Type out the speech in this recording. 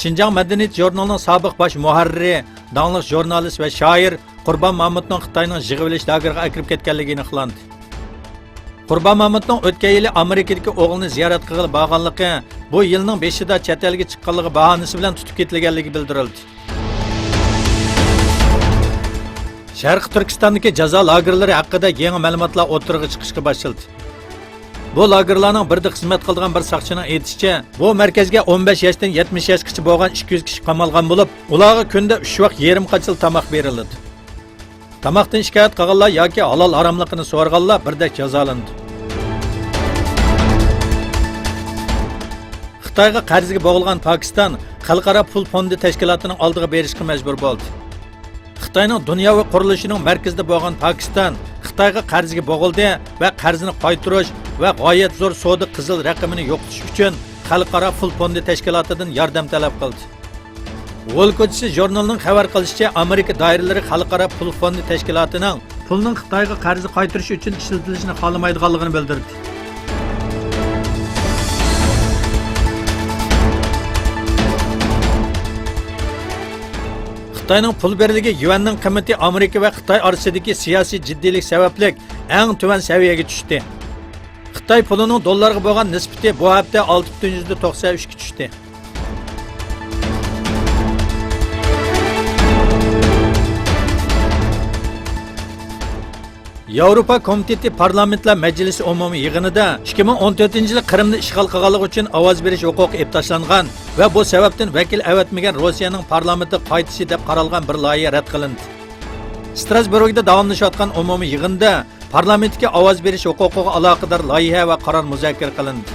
Şinjan Madaniyat jurnalining sobiq bosh muharriri, dangliq jurnalist va shoir Qurbon Mahmudning Xitoyning yig'ilish lageriga akirib ketganligini ixlandi. Qurbon Mahmudning o'tgan yili Amerikadagi o'g'lini ziyorat qilib borganligi, bu yilning 5-ida chet elga chiqqanligi bahonasi bilan tutib ketilganligi bildirildi. Sharq Turkistondagi jazo lagerlari haqida yangi ma'lumotlar o'tirg'i chiqishga boshlandi. Bu lagerlarning birida xizmat qilgan bir soqchining aytishicha, bu markazga 15 yoshdan 70 yoshgacha bo'lgan 200 kishi qamalgan bo'lib, ularga kunda 3 vaqt yarim qachil tomoq beriladi. Tomoqdan shikoyat qilganlar yoki halol haromligini so'raganlar birdek jazolandi. Xitoyga qarzga bo'g'ilgan Pokiston xalqaro pul fondi tashkilotining oldiga berishga majbur bo'ldi. Xitoyning dunyoviy qurilishining markazida bo'lgan Pokiston Xitoyga qarzga bo'g'ildi va qarzini qaytarish va g'oyat zo'r savdo qizil raqamini yo'qotish uchun xalqaro pul fondi tashkilotidan yordam talab qildi. Wall Street jurnalining xabar qilishicha, Amerika doiralari xalqaro pul fondi tashkilotining pulning Xitoyga qarzni qaytarish uchun ishlatilishini xohlamaydiganligini bildirdi. Xitoyning pul beriligi yuanning qiymati Amerika va Xitoy orasidagi siyosiy jiddiylik sababli eng tuvan saviyaga tushdi. Xitoy pulining dollarga bo'lgan nisbati bu hafta 6.93 ga tushdi. Yevropa Komiteti Parlamentlar Majlisi umumiy yig'inida 2014-yil Qrimni ishg'ol qilganligi uchun ovoz berish huquqi ep tashlangan va bu sababdan vakil avatmagan Rossiyaning parlamenti qaytishi deb qaralgan bir loyiha rad qilindi. Strasburgda davomlashayotgan umumiy yig'inda parlamentga ovoz berish huquqiga aloqador loyiha va qaror muzokara qilindi.